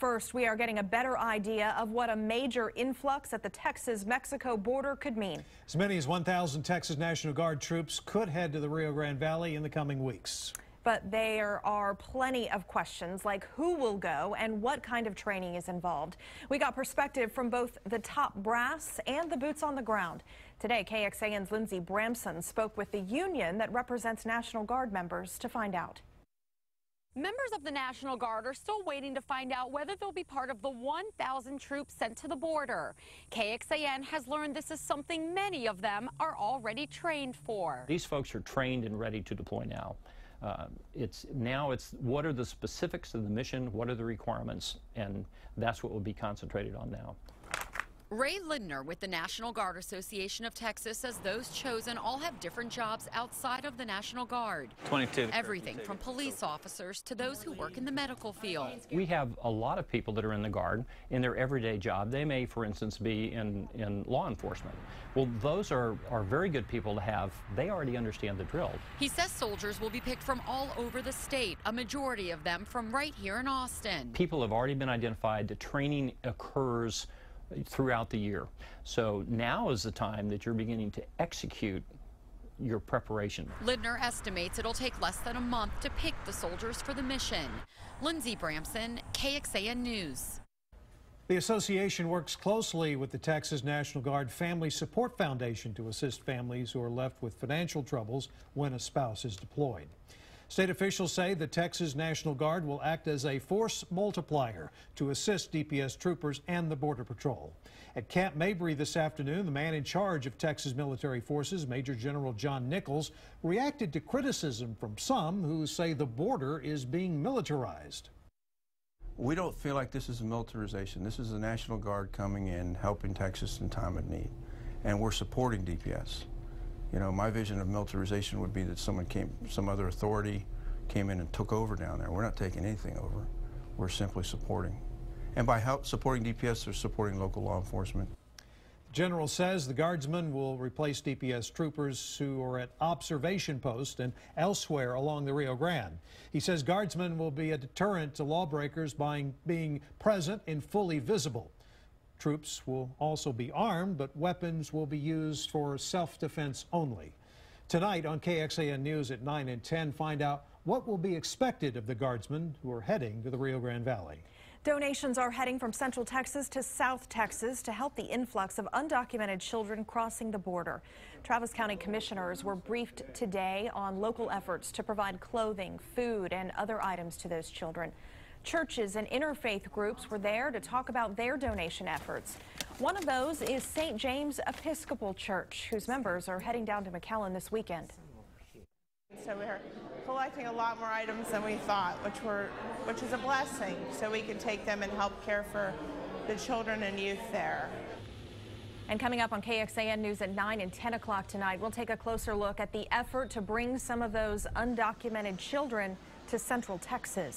First, we are getting a better idea of what a major influx at the Texas-Mexico border could mean. As many as 1,000 Texas National Guard troops could head to the Rio Grande Valley in the coming weeks. But there are plenty of questions like who will go and what kind of training is involved. We got perspective from both the top brass and the boots on the ground. Today, KXAN's Lindsey Bramson spoke with the union that represents National Guard members to find out. Members of the National Guard are still waiting to find out whether they'll be part of the 1,000 troops sent to the border. KXAN has learned this is something many of them are already trained for. These folks are trained and ready to deploy now. It's what are the specifics of the mission, what are the requirements, and that's what will be concentrated on now. Ray Lindner with the National Guard Association of Texas says those chosen all have different jobs outside of the National Guard. 22. Everything from police officers to those who work in the medical field. We have a lot of people that are in the Guard in their everyday job. They may, for instance, be in law enforcement. Well, those are very good people to have. They already understand the drill. He says soldiers will be picked from all over the state, a majority of them from right here in Austin. People have already been identified. The training occurs throughout the year. So now is the time that you're beginning to execute your preparation. Lindner estimates it'll take less than a month to pick the soldiers for the mission. Lindsey Bramson, KXAN News. The association works closely with the Texas National Guard Family Support Foundation to assist families who are left with financial troubles when a spouse is deployed. State officials say the Texas National Guard will act as a force multiplier to assist DPS troopers and the Border Patrol. At Camp Mabry this afternoon, the man in charge of Texas military forces, Major General John Nichols, reacted to criticism from some who say the border is being militarized. We don't feel like this is a militarization. This is the National Guard coming in, helping Texas in time of need, and we're supporting DPS. You know, my vision of militarization would be that some other authority came in and took over down there. We're not taking anything over. We're simply supporting. And by supporting DPS, they're supporting local law enforcement. General says the Guardsmen will replace DPS troopers who are at observation posts and elsewhere along the Rio Grande. He says Guardsmen will be a deterrent to lawbreakers by being present and fully visible. Troops will also be armed, but weapons will be used for self-defense only. Tonight on KXAN News at 9 and 10, find out what will be expected of the Guardsmen who are heading to the Rio Grande Valley. Donations are heading from Central Texas to South Texas to help the influx of undocumented children crossing the border. Travis County commissioners were briefed today on local efforts to provide clothing, food, and other items to those children. Churches and interfaith groups were there to talk about their donation efforts. One of those is St. James Episcopal Church, whose members are heading down to McAllen this weekend. So we're collecting a lot more items than we thought, which is a blessing, so we can take them and help care for the children and youth there. And coming up on KXAN News at 9 and 10 o'clock tonight, we'll take a closer look at the effort to bring some of those undocumented children to Central Texas.